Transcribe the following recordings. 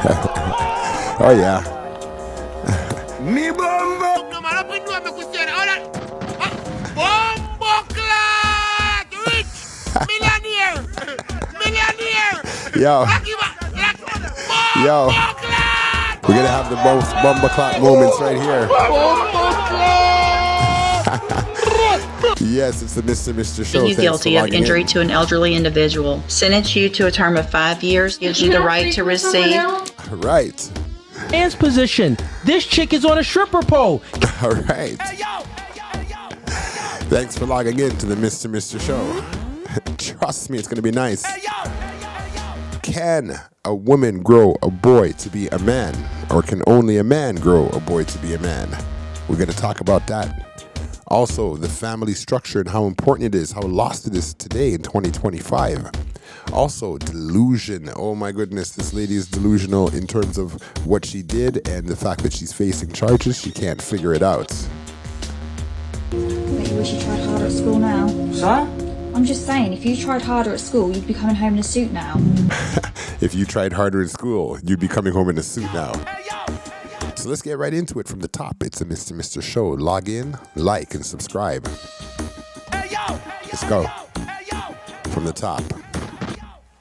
Oh yeah. Me bombo. BOMBOCLLAAAAT! Rich! Millionaire! Millionaire! Yo. Yo. We're gonna have the most BOMBOCLLAAAT moments right here. Yes, it's the Mr. Show. You guilty of injury to an elderly individual. Sentence you to a term of 5 years. Gives you the right to receive. Right. Man's position. This chick is on a stripper pole. All right. Thanks for logging in to the Mr. Show. Trust me, it's going to be nice. Can a woman grow a boy to be a man? Or can only a man grow a boy to be a man? We're going to talk about that. Also, the family structure and how important it is, how lost it is today in 2025. Also, delusion. Oh my goodness, this lady is delusional in terms of what she did and the fact that she's facing charges. She can't figure it out. Bet you wish you tried harder at school now. Son? I'm just saying, if you tried harder at school, you'd be coming home in a suit now. If you tried harder in school, you'd be coming home in a suit now. So let's get right into it from the top. It's a Mr. Show. Log in, like, and subscribe. Let's go. From the top.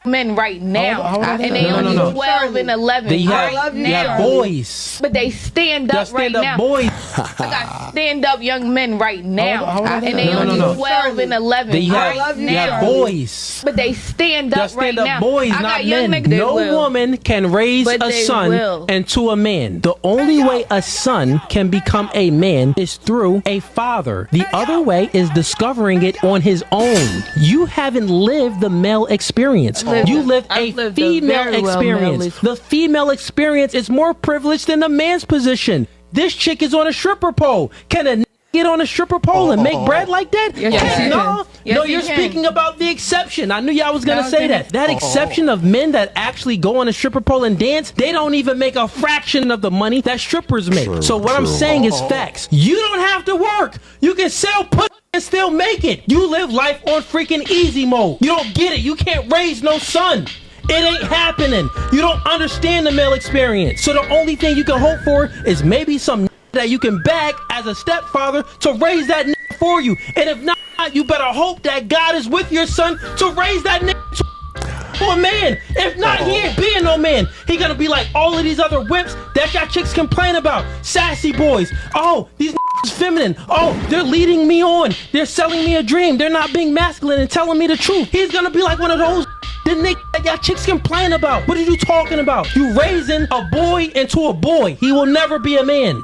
Men right now, and they only 12 and 11. They have boys. But they stand up right now. Boys. I got stand up young men right now, and they only 12 and 11. They have boys. But they stand up right now. Boys, I not got young men. niggas that No will. woman can raise But a they son will. into a man. The only way a son can become a man is through a father. The other way is discovering it on his own. You haven't lived the male experience. You lived a female experience. The female experience is more privileged than the man's position. This chick is on a stripper pole. Can a get on a stripper pole and make bread like that? Yes, No, yes, no, you you're can. speaking about the exception. I knew y'all was gonna say that. That Oh. exception of men that actually go on a stripper pole and dance, they don't even make a fraction of the money that strippers make. So what I'm saying is facts. You don't have to work. You can sell pussy and still make it. You live life on freaking easy mode. You don't get it. You can't raise no son. It ain't happening. You don't understand the male experience. So the only thing you can hope for is maybe some that you can bag as a stepfather to raise that for you. And if not, you better hope that God is with your son to raise that to a man. If not, he ain't being no man. He gonna be like all of these other whips that y'all chicks complain about. Sassy boys. Oh, these is feminine. Oh, they're leading me on. They're selling me a dream. They're not being masculine and telling me the truth. He's gonna be like one of those the nigga that y'all chicks complain about. What are you talking about? You raising a boy into a boy. He will never be a man.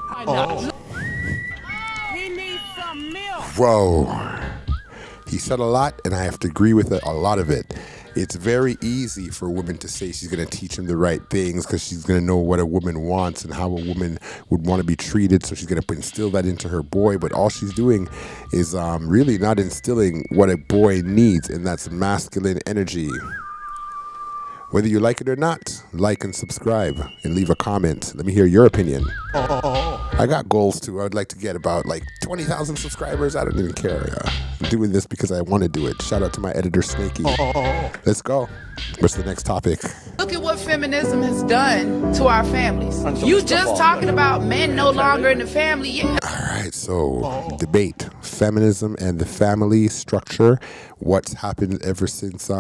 Whoa. He said a lot, and I have to agree with a lot of it. It's very easy for a woman to say she's going to teach him the right things because she's going to know what a woman wants and how a woman would want to be treated. So she's going to instill that into her boy. But all she's doing is really not instilling what a boy needs, and that's masculine energy. Whether you like it or not, like and subscribe and leave a comment. Let me hear your opinion. I got goals too. I would like to get about like 20,000 subscribers. I don't even care. I'm doing this because I want to do it. Shout out to my editor, Snakey. Let's go. What's the next topic? Look at what feminism has done to our families. You just talking about men no longer in the family. Yeah. All right, so debate. Feminism and the family structure. What's happened ever since,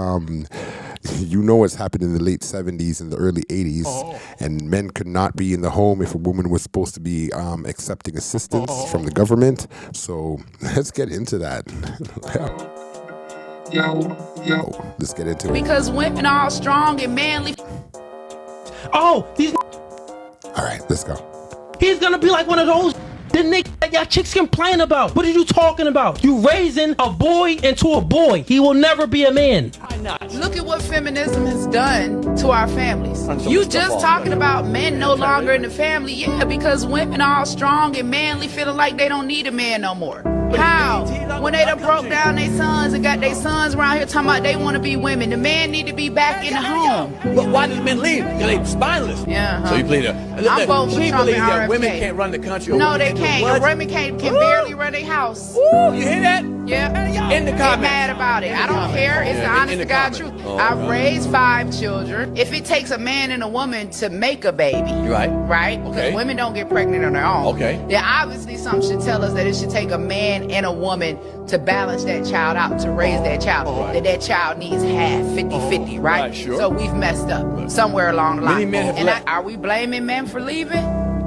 you know what's happened in the late 70s and the early 80s. And men could not be in the home if a woman was supposed to be accepting assistance from the government. So let's get into that. Let's get into it. Because women are all strong and manly. Oh, these. All right, let's go. He's gonna be like one of those the niggas that y'all chicks complain about. What are you talking about? You raising a boy into a boy. He will never be a man. Look at what feminism has done to our families. You just talking about men no longer in the family. Yeah, because women are all strong and manly, feeling like they don't need a man no more. How? When they done broke down their sons and got their sons around here talking about they want to be women. The man need to be back in the home. But why did men leave? Because they spineless. Yeah. So you believe that? I'm voting for She Trump believes and that women RFK. can't run the country. No, they can't. What? Women can barely run their house. Ooh, you hear that? Yeah. In the Get comments. mad about it. I don't care. It's the honest to God truth. I've raised 5 children. If it takes a man and a woman to make a baby, right? Because Okay. women don't get pregnant on their own. Okay. Then obviously something should tell us that it should take a man and a woman to balance that child out, to raise that child. That child needs half, 50-50, right? Right, sure. So we've messed up somewhere along the line. Many men have left. Are we blaming men for leaving?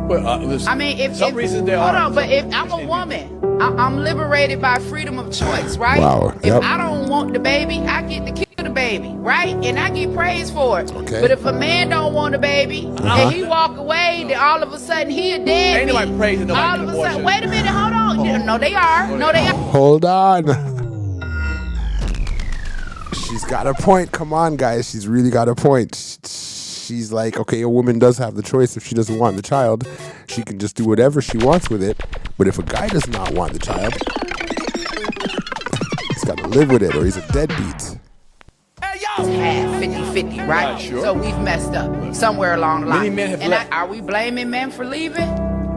Well, listen, I mean, if some reasons there hold are. on, but if I'm a woman, I'm liberated by freedom of choice, right? Wow, If yep. I don't want the baby, I get to kill the baby, right? And I get praised for it. Okay. But if a man don't want a baby and he walk away, then all of a sudden he a dead. Ain't nobody praising nobody All for of a abortion. sudden, wait a minute, hold on. No, they are. No, they are. Hold on. She's got a point. Come on, guys. She's really got a point. She's like, okay, a woman does have the choice. If she doesn't want the child, she can just do whatever she wants with it. But if a guy does not want the child, he's got to live with it or he's a deadbeat. Half, 50-50, right? Right, sure. So we've messed up somewhere along the line. Many men have left. Are we blaming men for leaving?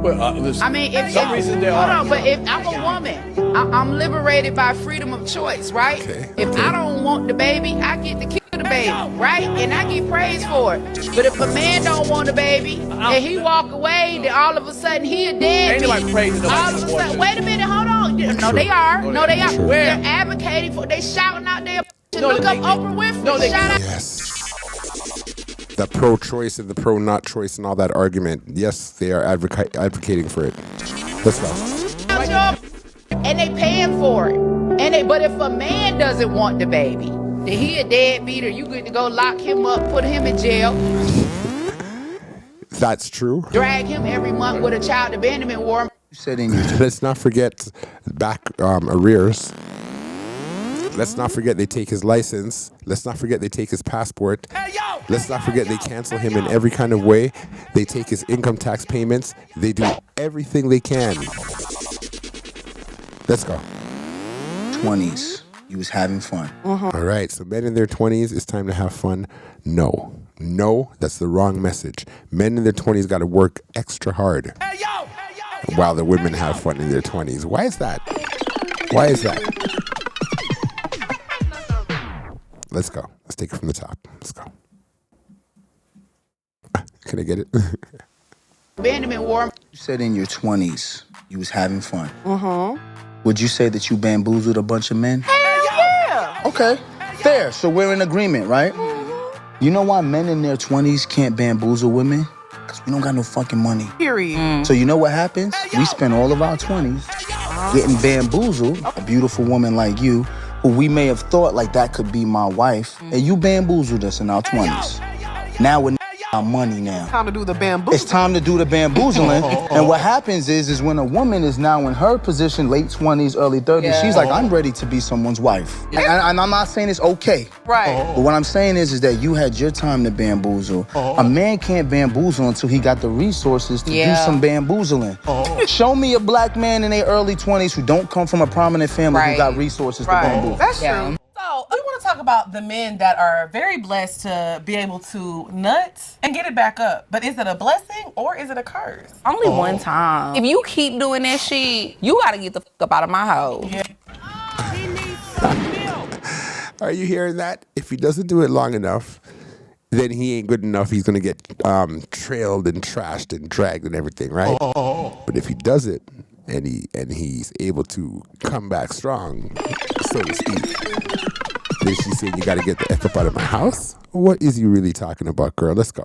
Well, listen, I mean, if some reasons there hold are. on, but if I'm a woman, I'm liberated by freedom of choice, right? Okay, If okay. I don't want the baby, I get to kill the baby, right? And I get praised for it. But if a man don't want a baby and he walk away, then all of a sudden he a dead. Ain't nobody praising nobody All for of a abortion. sudden, wait a minute, hold on. No, they are. No, they are. Sure. They're advocating for. They shouting out their. No, Look they- up Oprah Winfrey. no, they- Shout out. Yes. The pro-choice and the pro-not choice and all that argument. Yes, they are advocating for it. Let's go. And they paying for it. But if a man doesn't want the baby, then he a deadbeat, or you get to go lock him up, put him in jail, That's true. drag him every month with a child abandonment warrant. Let's not forget back arrears. Let's not forget they take his license. Let's not forget they take his passport. Let's not forget they cancel him in every kind of way. They take his income tax payments. They do everything they can. Let's go. 20s. You was having fun. All right, so men in their 20s, it's time to have fun. No, that's the wrong message. Men in their 20s got to work extra hard while the women have fun in their 20s. Why is that? Why is that? Let's go. Let's take it from the top. Let's go. Can I get it? Abandonment warrant. You said in your 20s you was having fun. Would you say that you bamboozled a bunch of men? Yeah. Okay, fair. So we're in agreement, right? You know why men in their 20s can't bamboozle women? Because we don't got no fucking money. Period. So you know what happens? We spend all of our 20s getting bamboozled. A beautiful woman like you, who we may have thought like that could be my wife, and you bamboozled us in our 20s. Now we're our money now. Time to do the bamboo. It's time to do the bamboozling. And what happens is when a woman is now in her position, late 20s, early 30s, she's like, I'm ready to be someone's wife. And I'm not saying it's okay. Right. But what I'm saying is that you had your time to bamboozle. A man can't bamboozle until he got the resources to do some bamboozling. Show me a black man in their early 20s who don't come from a prominent family who got resources to bamboozle. That's true. So, I want to talk about the men that are very blessed to be able to nut and get it back up. But is it a blessing or is it a curse? Only one time. If you keep doing that shit, you gotta get the fuck up out of my house. Are you hearing that? If he doesn't do it long enough, then he ain't good enough. He's gonna get trailed and trashed and dragged and everything, right? But if he does it and he's able to come back strong, so to speak, then she's saying you gotta get the F up out of my house? What is he really talking about, girl? Let's go.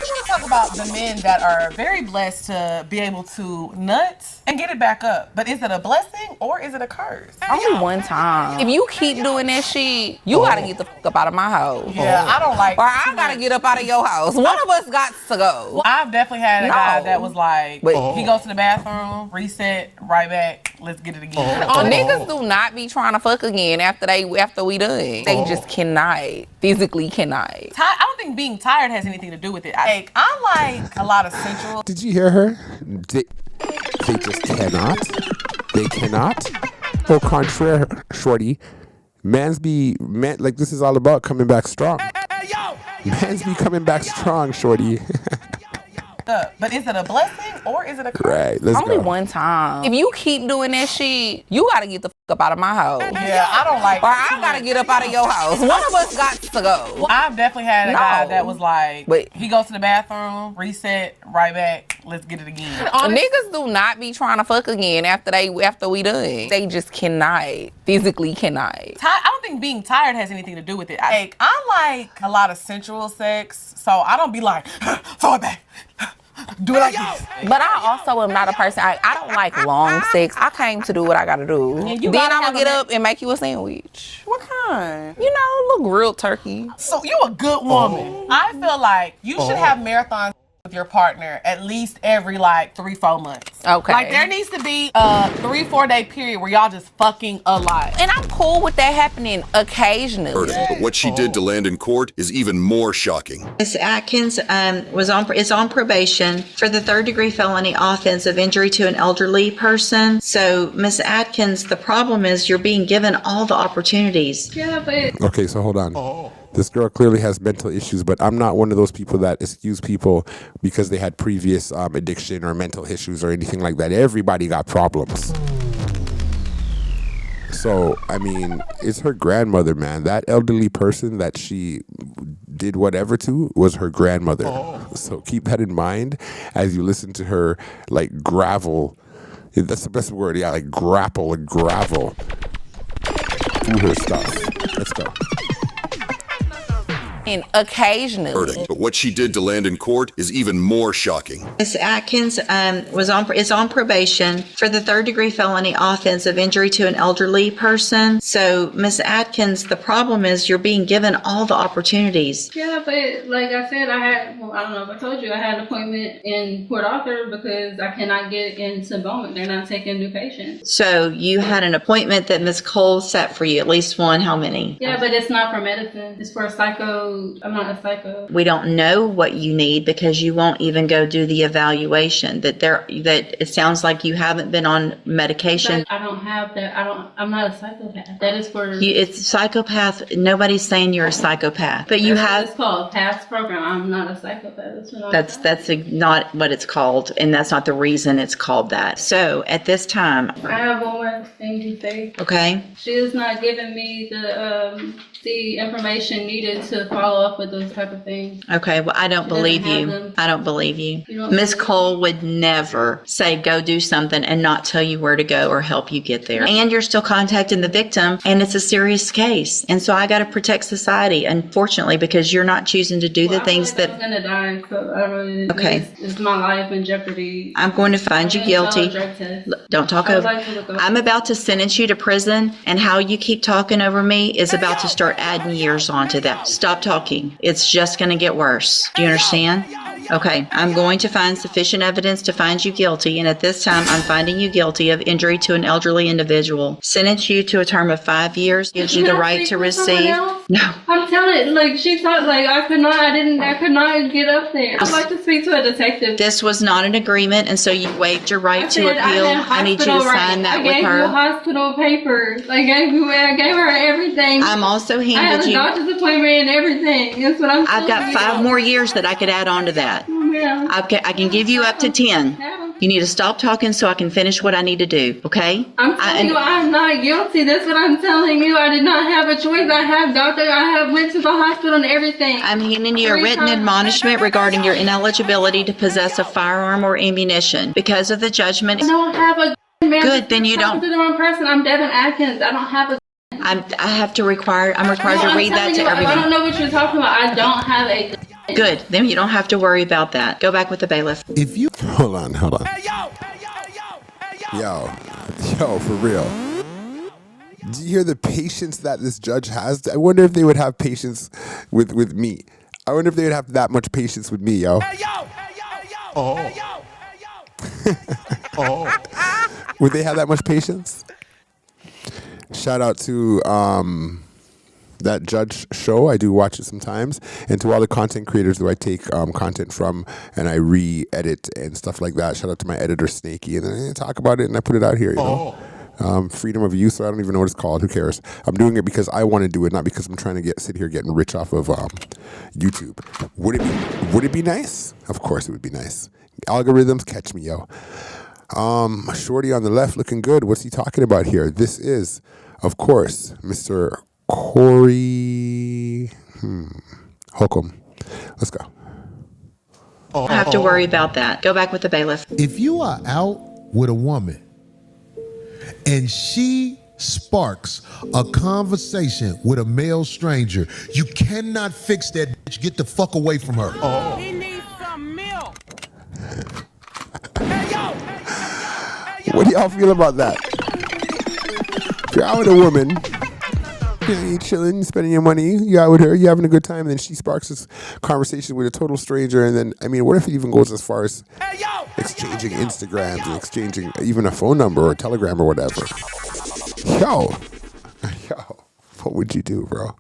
I want to talk about the men that are very blessed to be able to nut and get it back up. But is it a blessing or is it a curse? Only one time. If you keep doing that shit, you gotta get the fuck up out of my house. Yeah, I don't like Or I gotta get up out of your house. One of us got to go. I've definitely had a guy that was like, But- he goes to the bathroom, reset, right back, let's get it again. Niggas do not be trying to fuck again after we done. They just cannot. Physically cannot. I don't think being tired has anything to do with it. I like a lot of sensual. Did you hear her? They just cannot. They cannot. Au contraire, shorty. Men, like this is all about coming back strong. Mans be coming back strong, shorty. But is it a blessing or is it a curse? Right, let's Only go. one time. If you keep doing that shit, you gotta get the fuck up out of my house. Yeah, I don't like Or I gotta get up out of your house. One of us got to go. I've definitely had a guy that was like, But he goes to the bathroom, reset, right back, let's get it again. niggas do not be trying to fuck again after we done. They just cannot. Physically cannot. I don't think being tired has anything to do with it. I like a lot of sensual sex, so I don't be like, throw it back. Do it like this. But I also am not a person, I don't like long sex. I came to do what I gotta do. Then I'm gonna get up and make you a sandwich. What kind? You know, little grilled turkey. So you a good woman. I feel like you should have marathons with your partner at least every like 3-4 months. Okay. Like there needs to be a 3-4 day period where y'all just fucking a lot. And I'm cool with that happening occasionally. But what she did to land in court is even more shocking. Ms. Atkins is on probation for the third-degree felony offense of injury to an elderly person. So, Ms. Atkins, the problem is you're being given all the opportunities. Yeah, but Okay, so hold on. This girl clearly has mental issues, but I'm not one of those people that excuse people because they had previous addiction or mental issues or anything like that. Everybody got problems. So, I mean, it's her grandmother, man. That elderly person that she did whatever to was her grandmother. So keep that in mind as you listen to her, like, gravel. That's the best word, yeah, like grapple and gravel through her stuff. Let's go. And occasionally. But what she did to land in court is even more shocking. Ms. Atkins is on probation for the third-degree felony offense of injury to an elderly person. So, Ms. Atkins, the problem is you're being given all the opportunities. yeah, but like I said, I don't know if I told you, I had an appointment in Port Arthur because I cannot get into Bowman. They're not taking new patients. So, you had an appointment that Ms. Cole set for you, at least one. How many? Yeah, but it's not for medicine. It's for psycho. I'm not a psycho. We don't know what you need because you won't even go do the evaluation. That it sounds like you haven't been on medication. But I don't have that. I'm not a psychopath. That is for. It's psychopath. Nobody's saying you're a psychopath, but you have. It's called PASS program. I'm not a psychopath. That's not what it's called, and that's not the reason it's called that. So at this time, I have one more thing to say. Okay. She is not giving me the information needed to follow up with those type of things. Okay, well, I don't believe you. I don't believe you. Miss Cole would never say go do something and not tell you where to go or help you get there. And you're still contacting the victim, and it's a serious case. And so I got to protect society, unfortunately, because you're not choosing to do the things that. I'm gonna die, so I really. Okay. Is my life in jeopardy? I'm going to find you guilty. Don't talk over. I'm about to sentence you to prison, and how you keep talking over me is about to start adding years onto that. Stop talking. It's just going to get worse. Do you understand? Okay, I'm going to find sufficient evidence to find you guilty, and at this time, I'm finding you guilty of injury to an elderly individual. Sentence you to a term of 5 years. Gives you the right to receive. No. I'm telling, like she thought, like I could not get up there. I'd like to speak to a detective. This was not an agreement, and so you waived your right to appeal. I need you to sign that with her. I gave you hospital papers. I gave her everything. I'm also handed you. I have a doctor's appointment and everything. That's what I'm. I've got 5 more years that I could add on to that. Yeah. I can give you up to 10. You need to stop talking so I can finish what I need to do, okay? I'm telling you, I'm not guilty. That's what I'm telling you. I did not have a choice. I went to the hospital and everything. I'm handing you a written admonishment regarding your ineligibility to possess a firearm or ammunition. Because of the judgment. I don't have a gun, man. Good, then you don't. To the wrong person. I'm Devin Atkins. I don't have a I'm required to read that to everyone. I don't know what you're talking about. I don't have a gun. Good, then you don't have to worry about that. Go back with the bailiff. If you hold on. Yo, for real. Do you hear the patience that this judge has? I wonder if they would have patience with me. I wonder if they would have that much patience with me, yo. Would they have that much patience? Shout out to that judge show. I do watch it sometimes, and to all the content creators who I take content from and I re-edit and stuff like that. Shout out to my editor Snakey, and then I talk about it and I put it out here, you know. Freedom of use, so I don't even know what it's called. Who cares? I'm doing it because I want to do it, not because I'm trying to sit here getting rich off of YouTube. Would it be nice? Of course it would be nice. Algorithms, catch me, yo. Shorty on the left looking good. What's he talking about here? This is, of course, Mr. CORY HOLCOLME. Let's go. I have to worry about that. Go back with the bailiff. If you are out with a woman and she sparks a conversation with a male stranger, you cannot fix that bitch. Get the fuck away from her. He needs some milk. What do y'all feel about that? If you're out with a woman, you chilling, spending your money, you out with her, you having a good time, and then she sparks this conversation with a total stranger, and then, I mean, what if it even goes as far as exchanging Instagrams and exchanging even a phone number or a telegram or whatever? Yo, what would you do, bro?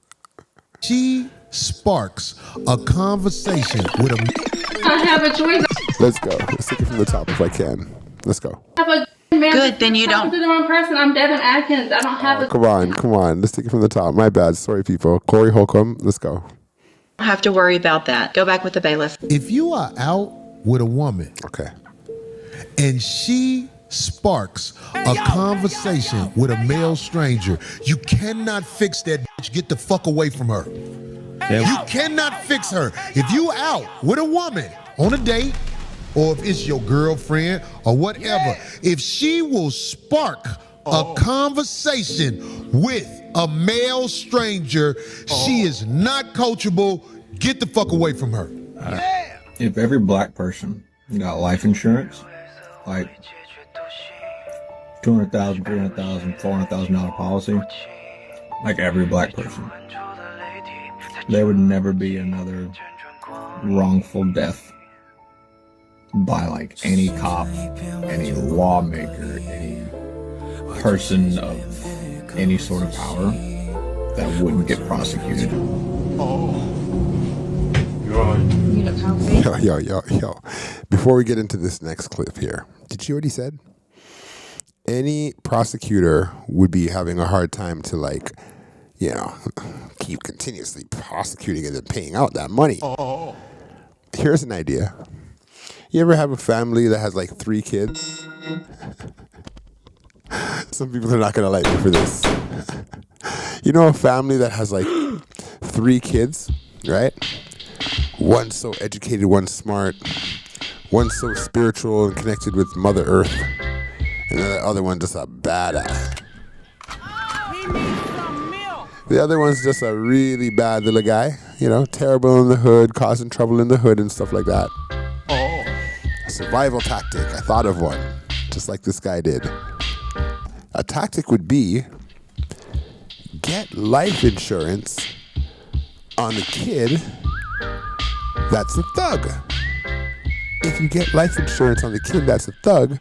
She sparks a conversation with a... I have a choice. Let's go. Let's take it from the top if I can. Let's go. I have a man. Good, then you don't. To the wrong person. I'm Devin Atkins. I don't have a. Come on. Let's take it from the top. My bad. Sorry, people. CORY HOLCOME. Let's go. I have to worry about that. Go back with the bailiff. If you are out with a woman, okay, and she sparks a conversation with a male stranger, you cannot fix that bitch. Get the fuck away from her. You cannot fix her. If you out with a woman on a date, or if it's your girlfriend or whatever, if she will spark a conversation with a male stranger, she is not coachable. Get the fuck away from her. If every black person got life insurance, like $200,000, $300,000, $400,000 policy, like every black person, there would never be another wrongful death by like any cop, any lawmaker, any person of any sort of power that wouldn't get prosecuted. You look healthy. Yo. Before we get into this next clip here, did you hear what he said? Any prosecutor would be having a hard time to, like, you know, keep continuously prosecuting and then paying out that money. Here's an idea. You ever have a family that has like 3 kids? Some people are not going to like me for this. You know, a family that has like 3 kids, right? One so educated, one smart, one so spiritual and connected with Mother Earth, and the other one just a badass. The other one's just a really bad little guy, you know, terrible in the hood, causing trouble in the hood and stuff like that. Survival tactic. I thought of one, just like this guy did. A tactic would be get life insurance on the kid that's a thug. If you get life insurance on the kid that's a thug,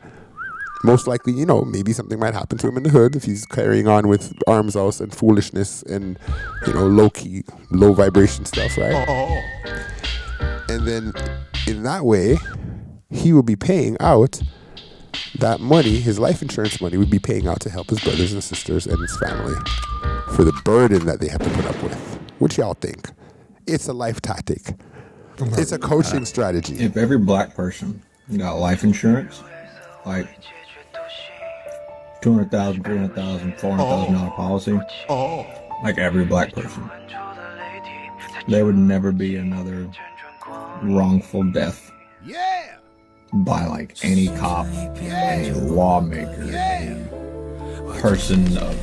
most likely, you know, maybe something might happen to him in the hood if he's carrying on with arms out and foolishness and, you know, low-key, low-vibration stuff, right? And then in that way, he will be paying out that money, his life insurance money would be paying out to help his brothers and sisters and his family for the burden that they have to put up with. What y'all think? It's a life tactic. It's a coaching strategy. If every black person got life insurance, like $200,000, $300,000, $400,000 policy, like every black person, there would never be another wrongful death by like any cop, any lawmaker, any person of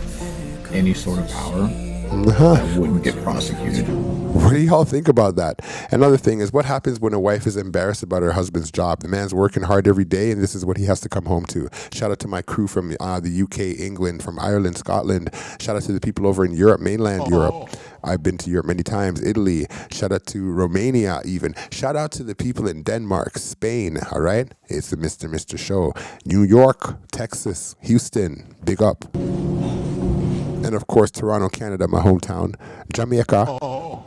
any sort of power that wouldn't get prosecuted. What do y'all think about that? Another thing is, what happens when a wife is embarrassed about her husband's job? The man's working hard every day, and this is what he has to come home to. Shout out to my crew from the UK, England, from Ireland, Scotland. Shout out to the people over in Europe, mainland Europe. I've been to Europe many times, Italy. Shout out to Romania even. Shout out to the people in Denmark, Spain, all right? It's the Mr. Show. New York, Texas, Houston, big up. And of course, Toronto, Canada, my hometown. Jamaica,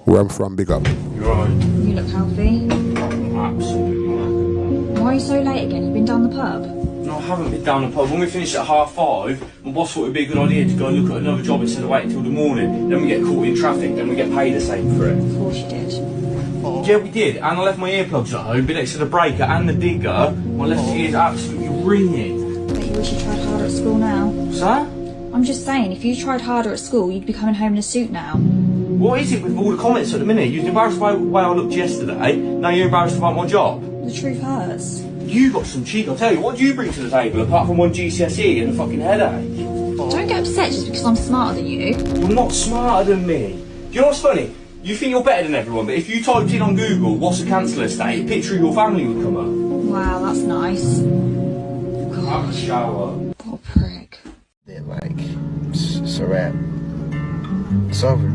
where I'm from, big up. You look healthy. Absolutely. Why are you so late again? You been down the pub? No, I haven't been down the pub. When we finished at 5:30, my boss thought it'd be a good idea to go and look at another job instead of waiting till the morning. Then we get caught in traffic, then we get paid the same for it. Of course you did. Yeah, we did. And I left my earplugs at home, been next to the breaker and the digger. My left ear's absolutely ringing. wish you tried harder at school now. Sir? I'm just saying, if you tried harder at school, you'd be coming home in a suit now. What is it with all the comments at the minute? You was embarrassed by the way I looked yesterday. Now you're embarrassed about my job. The truth hurts. You got some cheek, I'll tell you. What do you bring to the table apart from one GCSE and a fucking headache? Don't get upset just because I'm smarter than you. You're not smarter than me. Do you know what's funny? You think you're better than everyone, but if you typed in on Google, what's a council estate, a picture of your family would come up. Wow, that's nice. Have a shower. What a prick. They're like, it's a wrap. It's over.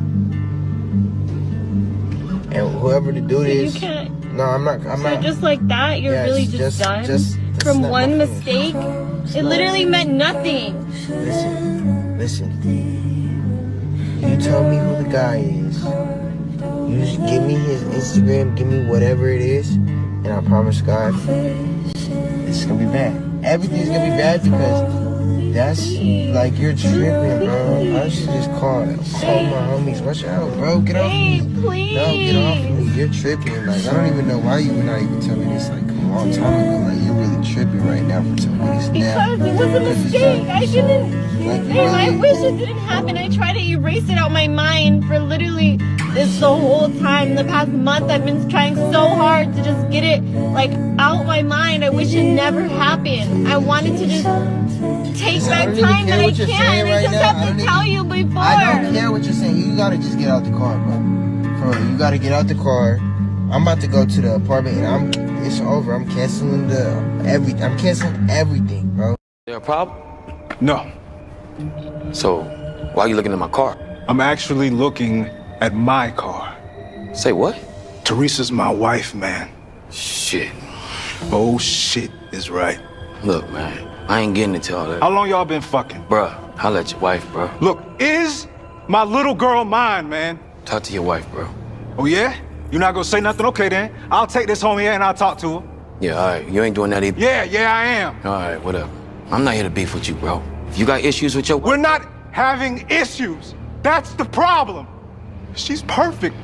And whoever to do this... You can't... No, I'm not... So just like that, you're really just done? From one mistake? It literally meant nothing. Listen. You tell me who the guy is. You just give me his Instagram, give me whatever it is, and I promise God, it's gonna be bad. Everything's gonna be bad because that's like you're tripping, bro. I should just call my homies. Watch out, bro. Get off me. Please. No, get off me. You're tripping. Like I don't even know why you would not even tell me this like a long time ago. Like you're really tripping right now for telling me this now. Because it was a mistake. I didn't. I wish it didn't happen. I tried to erase it out my mind for literally this the whole time. The past month I've been trying so hard to just get it like out my mind. I wish it never happened. I wanted to just take back time, but I can't. I just have to tell you before. I don't care what you're saying. You gotta just get out the car, bro. For real, you gotta get out the car. I'm about to go to the apartment and it's over. I'm canceling everything. I'm canceling everything, bro. There a problem? No. So, why are you looking at my car? I'm actually looking at my car. Say what? Teresa's my wife, man. Shit. Oh, shit is right. Look, man, I ain't getting into all that. How long y'all been fucking? Bruh, holla at your wife, bro. Look, is my little girl mine, man? Talk to your wife, bro. Oh, yeah? You're not gonna say nothing? Okay, then. I'll take this home here and I'll talk to her. Yeah, all right. You ain't doing that either? Yeah, I am. All right, whatever. I'm not here to beef with you, bro. If you got issues with your... We're not having issues. That's the problem. She's perfect.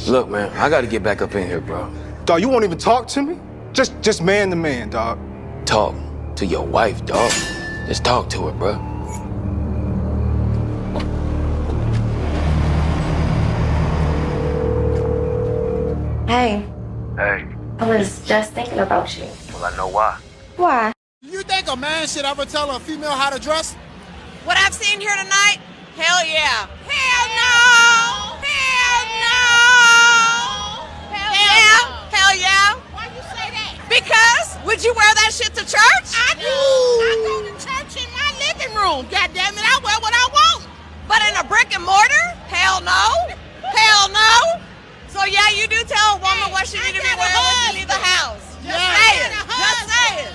Look, man, I gotta get back up in here, bro. Dog, you won't even talk to me? Just man to man, dog. Talk to your wife, dog. Just talk to her, bro. Hey. Hey. I was just thinking about you. Well, I know why. Why? You think a man should ever tell a female how to dress? What I've seen here tonight? Hell yeah. Hell no! Hell no! Hell yeah! Why you say that? Because would you wear that shit to church? I do. I go to church in my living room. God damn it, I wear what I want. But in a brick and mortar? Hell no! Hell no! So yeah, you do tell a woman what she need to be wearing when she leave the house. Just saying. Just saying.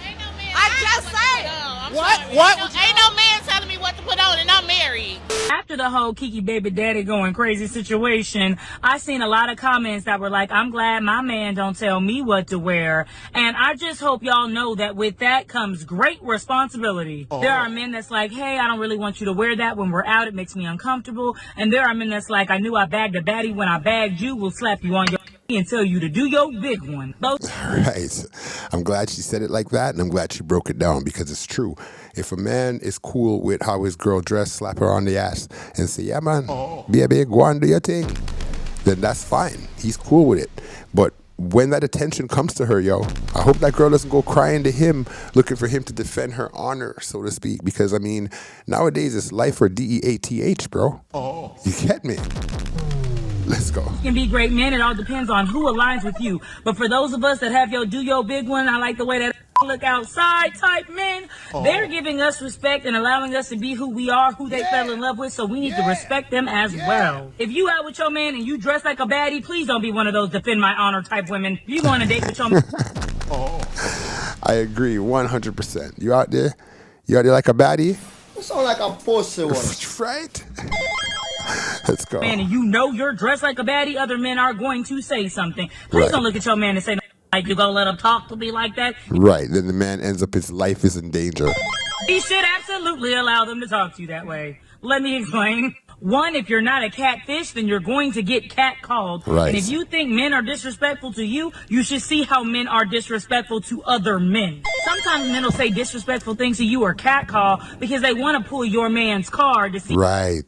I just saying. What? Ain't no man telling me what to put on, and I'm married. After the whole Kiki baby daddy going crazy situation, I seen a lot of comments that were like, I'm glad my man don't tell me what to wear. And I just hope y'all know that with that comes great responsibility. Oh. There are men that's like, hey, I don't really want you to wear that when we're out. It makes me uncomfortable. And there are men that's like, I knew I bagged a baddie when I bagged you. We'll slap you on your and tell you to do your big one. Right. I'm glad she said it like that, and I'm glad she broke it down because it's true. If a man is cool with how his girl dressed, slap her on the ass and say, yeah, man, baby, go on, do your thing, then that's fine. He's cool with it. But when that attention comes to her, yo, I hope that girl doesn't go crying to him, looking for him to defend her honor, so to speak. Because, I mean, nowadays it's life or DEATH, bro. You get me? Let's go. Can be great men. It all depends on who aligns with you. But for those of us that have your do your big one, I like the way that look outside type men. They're giving us respect and allowing us to be who we are, who they fell in love with. So we need to respect them as well. If you out with your man and you dress like a baddie, please don't be one of those defend my honor type women. If you go on a date with your man. I agree 100%. You out there like a baddie? You sound like a pussy one. Right? Let's go. Man, and you know you're dressed like a baddie, other men are going to say something. Please don't look at your man and say, like, you gonna let him talk to me like that? Right. Then the man ends up, his life is in danger. He should absolutely allow them to talk to you that way. Let me explain. One, if you're not a catfish, then you're going to get catcalled. Right. And if you think men are disrespectful to you, you should see how men are disrespectful to other men. Sometimes men will say disrespectful things to you or catcall because they want to pull your man's card to see. Right.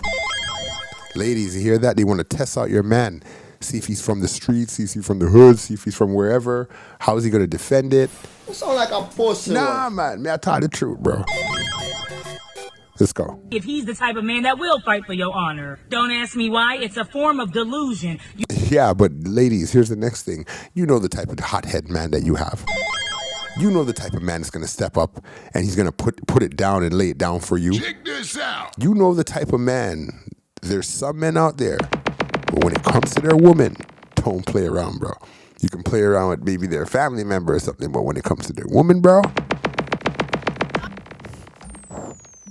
Ladies, you hear that? They want to test out your man. See if he's from the streets, see if he's from the hood, see if he's from wherever. How is he going to defend it? You sound like a pussy. Nah, man. Me, I tell you the truth, bro. Let's go. If he's the type of man that will fight for your honor. Don't ask me why. It's a form of delusion. Yeah, but ladies, here's the next thing. You know the type of hothead man that you have. You know the type of man that's going to step up and he's going to put it down and lay it down for you. Check this out. You know the type of man. There's some men out there, but when it comes to their woman, don't play around, bro. You can play around with maybe their family member or something, but when it comes to their woman, bro.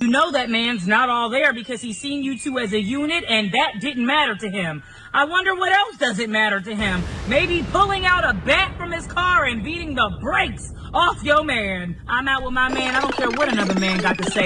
You know that man's not all there because he's seen you two as a unit and that didn't matter to him. I wonder what else doesn't matter to him. Maybe pulling out a bat from his car and beating the brakes off your man. I'm out with my man. I don't care what another man got to say.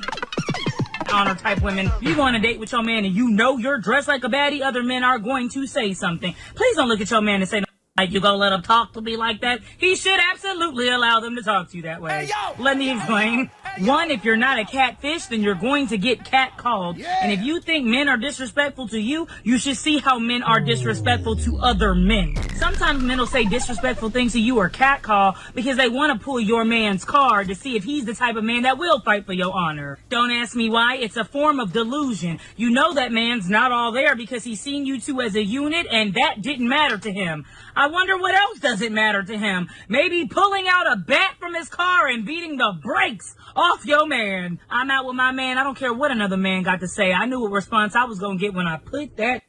Honor type women. You go on a date with your man and you know you're dressed like a baddie, other men are going to say something. Please don't look at your man and say, like, you gonna let him talk to me like that? He should absolutely allow them to talk to you that way. Let me explain. One, if you're not a catfish, then you're going to get catcalled. And if you think men are disrespectful to you, you should see how men are disrespectful to other men. Sometimes men will say disrespectful things to you or catcall because they want to pull your man's card to see if he's the type of man that will fight for your honor. Don't ask me why. It's a form of delusion. You know that man's not all there because he's seen you two as a unit and that didn't matter to him. I wonder what else doesn't matter to him. Maybe pulling out a bat from his car and beating the brakes off your man. I'm out with my man. I don't care what another man got to say. I knew what response I was going to get when I put that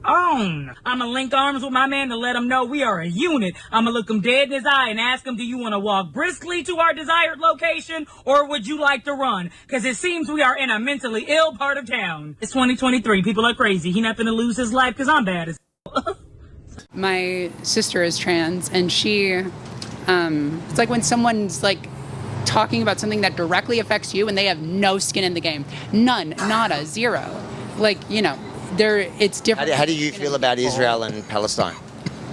on. I'm going to link arms with my man to let him know we are a unit. I'm going to look him dead in his eye and ask him, do you want to walk briskly to our desired location or would you like to run? Because it seems we are in a mentally ill part of town. It's 2023. People are crazy. He not going to lose his life because I'm bad as My sister is trans, and she, it's like when someone's like talking about something that directly affects you and they have no skin in the game. None, nada, zero. Like, you know, it's different. How do you feel about Israel and Palestine?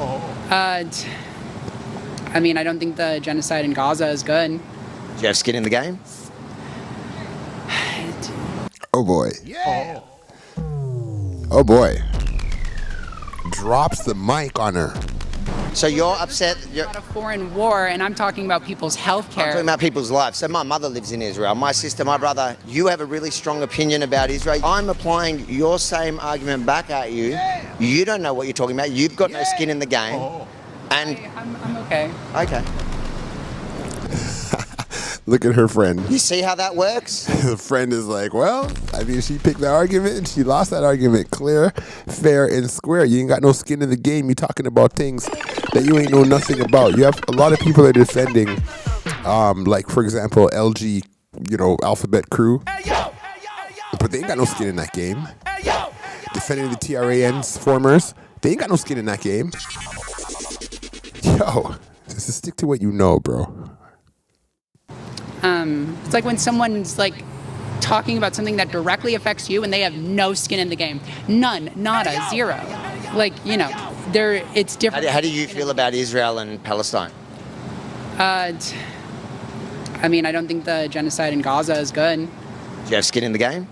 I mean, I don't think the genocide in Gaza is good. Do you have skin in the game? Oh boy. Yeah. Oh boy. Drops the mic on her. So you're upset? You're about a foreign war, and I'm talking about people's health care. I'm talking about people's lives. So my mother lives in Israel. My sister, my brother, you have a really strong opinion about Israel. I'm applying your same argument back at you. Yeah. You don't know what you're talking about. You've got no skin in the game. And I'm okay. Okay. Look at her friend. You see how that works? The friend is like, well, I mean, she picked that argument and she lost that argument. Clear, fair, and square. You ain't got no skin in the game. You talking about things that you ain't know nothing about. You have a lot of people that are defending, like, for example, LG, you know, Alphabet Crew. But they ain't got no skin in that game. Defending the TRAN's formers. They ain't got no skin in that game. Yo, just stick to what you know, bro. It's like when someone's like talking about something that directly affects you and they have no skin in the game. None, nada, zero. Like, you know, it's different. How do you feel about Israel and Palestine? I mean, I don't think the genocide in Gaza is good. Do you have skin in the game?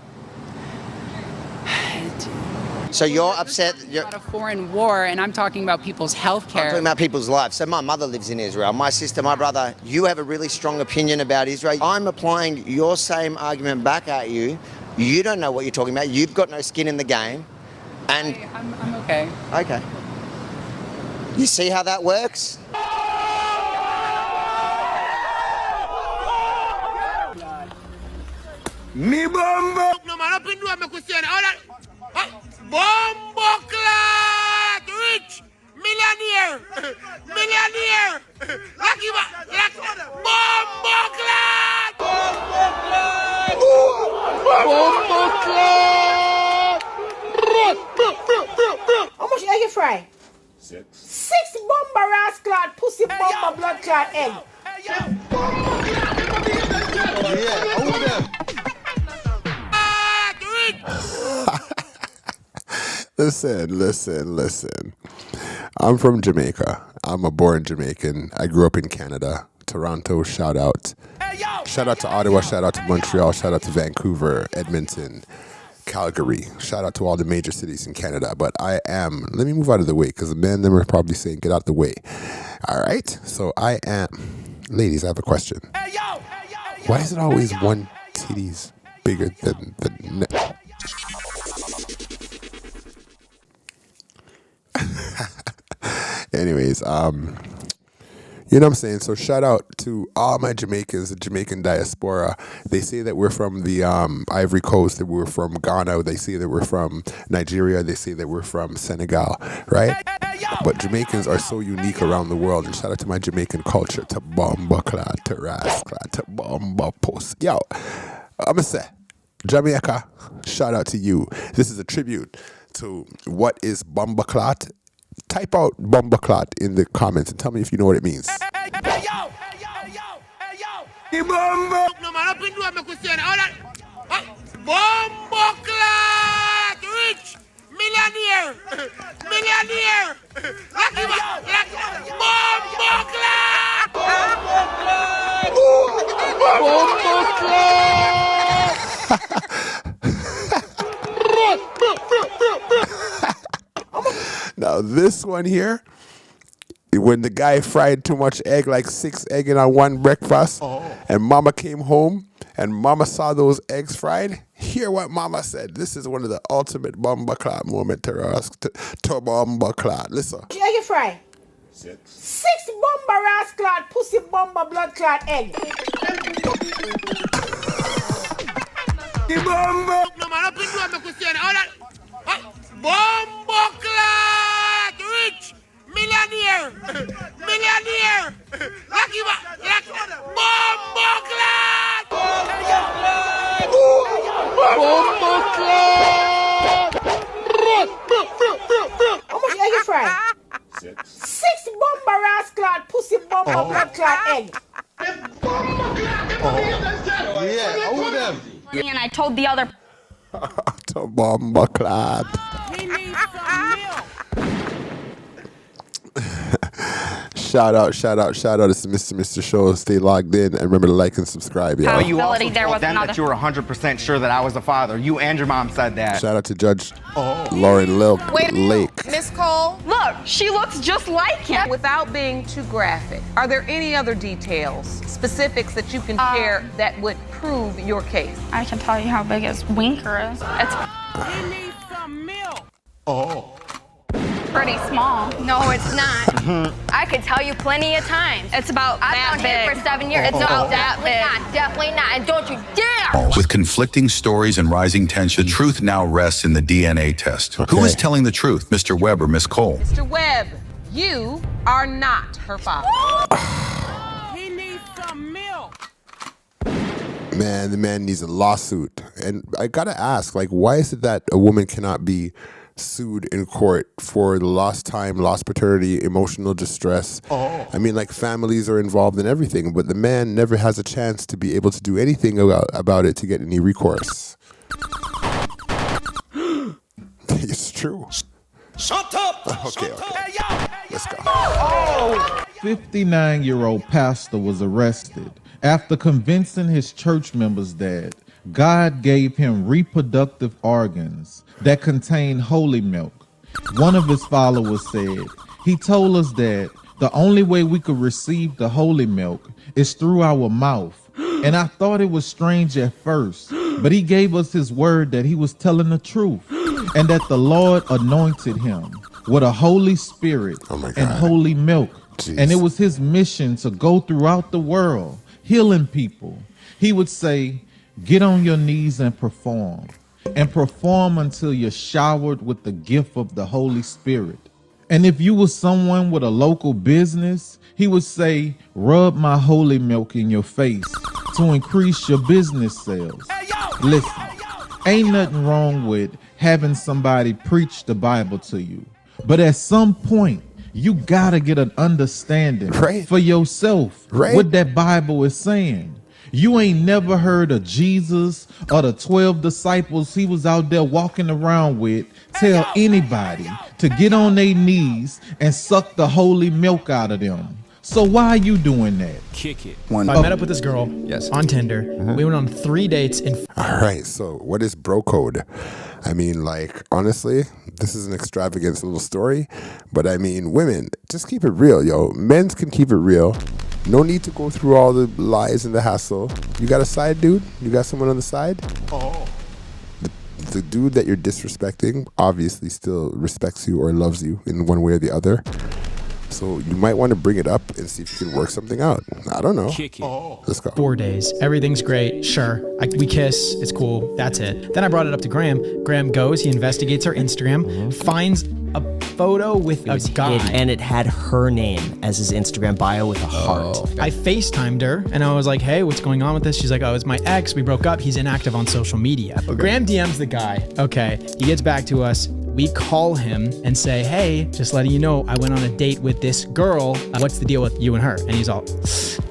So you're upset? You're about a foreign war, and I'm talking about people's health care. I'm talking about people's lives. So my mother lives in Israel. My sister, my brother, you have a really strong opinion about Israel. I'm applying your same argument back at you. You don't know what you're talking about. You've got no skin in the game. And I'm okay. Okay. You see how that works? Me bombo. No man, up in do me question. All that. BOMBOCLLAAAAT, rich, millionaire, lucky man, BOMBOCLLAAAAT, BOMBOCLLAAAAT. How much egg you fry? 6. 6 bomber ass clot, pussy bomber blood clot egg. Listen. I'm from Jamaica. I'm a born Jamaican. I grew up in Canada. Toronto, shout out. Shout out to Ottawa, shout out to Montreal, shout out to Vancouver, Edmonton, Calgary. Shout out to all the major cities in Canada. But let me move out of the way because the men them are probably saying, get out the way. All right? So ladies, I have a question. Why is it always one titty's bigger than the next? Anyways, you know what I'm saying? So shout out to all my Jamaicans, the Jamaican diaspora. They say that we're from the Ivory Coast, that we're from Ghana. They say that we're from Nigeria. They say that we're from Senegal, right? But Jamaicans are so unique around the world. And shout out to my Jamaican culture, to BOMBOCLLAAAAT, to RASCLAAT, to BOMBO Post. Yo, I'm going to say, Jamaica, shout out to you. This is a tribute to what is BOMBOCLLAAAT. Type out BOMBOCLLAAAT in the comments and tell me if you know what it means. BOMBOCLLAAAAT, rich, millionaire, lucky man, BOMBOCLLAAAAT. Now this one here, when the guy fried too much egg, like 6 eggs in on one breakfast, and mama came home and mama saw those eggs fried, hear what mama said. This is one of the ultimate BOMBOCLLAAAT moment to BOMBOCLLAAAT. Listen. Egg fry. 6 bomba rasclad, pussy bomba blood clot egg. The bomba. No man, up in do me question. All that. BOMBOCLLAAAAT, rich, millionaire, lucky man, BOMBOCLLAAAAT. How much egg you fry? 6 bomba rasclad, pussy bomba blood clot egg. Yeah, all of them. And I told the other. To BOMBOCLLAAAAT. He needs some milk. Shout out. This is Mr. Show. Stay logged in and remember to like and subscribe. But you also There told was them another- that you were 100% sure that I was the father. You and your mom said that. Shout out to Judge Lauren Lake. Miss Cole, Look, she looks just like him. without being too graphic, are there any other details, specifics that you can share that would prove your case? I can tell you how big his winker is. It's He needs some milk. pretty small. No, it's not. I could tell you plenty of times. It's about I've that known him big. for 7 years. It's about that big. Definitely not. And don't you dare! With conflicting stories and rising tension, the truth now rests in the DNA test. Okay. Who is telling the truth, Mr. Webb or Miss Cole? Mr. Webb, you are not her father. He needs some milk. Man, the man needs a lawsuit. And I gotta ask, like, why is it that a woman cannot be sued in court for the lost time, lost paternity, emotional distress? I mean, like, families are involved in everything, but the man never has a chance to be able to do anything about it to get any recourse. It's true. Shut up. Okay. Let's go. 59-year-old pastor was arrested after convincing his church members that God gave him reproductive organs that contain holy milk. One of his followers said, he told us that the only way we could receive the holy milk is through our mouth. And I thought it was strange at first, but he gave us his word that he was telling the truth and that the Lord anointed him with a Holy Spirit and holy milk. Jeez. And it was his mission to go throughout the world, healing people. He would say, get on your knees and perform until you're showered with the gift of the Holy Spirit. And if you were someone with a local business, he would say, rub my holy milk in your face to increase your business sales. Listen, ain't nothing wrong with having somebody preach the Bible to you. But at some point, you gotta get an understanding for yourself what that Bible is saying. You ain't never heard of Jesus or the 12 disciples he was out there walking around with tell anybody to get on their knees and suck the holy milk out of them. So why are you doing that? Kick it. I met up with this girl on Tinder. We went on 3 dates in. All right, so what is bro code? I mean, like, honestly, this is an extravagant little story, but I mean, women, just keep it real, yo. Men can keep it real. No need to go through all the lies and the hassle. You got a side dude? You got someone on the side? Oh. The dude that you're disrespecting obviously still respects you or loves you in one way or the other. So you might want to bring it up and see if you can work something out. I don't know. Let's go. 4 days. Everything's great. Sure. We kiss. It's cool. That's it. Then I brought it up to Graham. Graham goes. He investigates her Instagram. Finds a photo with a guy. And it had her name as his Instagram bio with a heart. I FaceTimed her and I was like, hey, what's going on with this? She's like, oh, it's my ex. We broke up. He's inactive on social media. Graham DMs the guy. Okay. He gets back to us. We call him and say, hey, just letting you know, I went on a date with this girl. What's the deal with you and her? And he's all,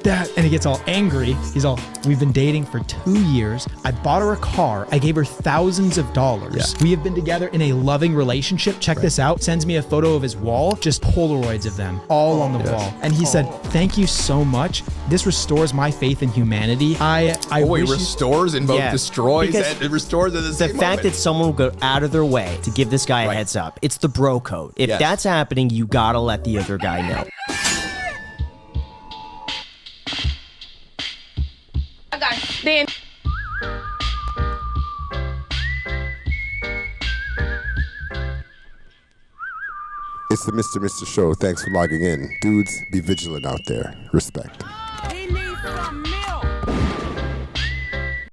that, and he gets all angry. He's all, we've been dating for 2 years. I bought her a car. I gave her thousands of dollars. Yeah. We have been together in a loving relationship. Check this out. Sends me a photo of his wall, just Polaroids of them all on the wall. And he said, thank you so much. This restores my faith in humanity. It restores and both destroys and it restores at the same moment. The fact that someone will go out of their way to give this guy a heads up. It's the bro code. If that's happening, you gotta let the other guy know. I got stand. It's the Mr. Show. Thanks for logging in. Dudes, be vigilant out there. Respect. He needs some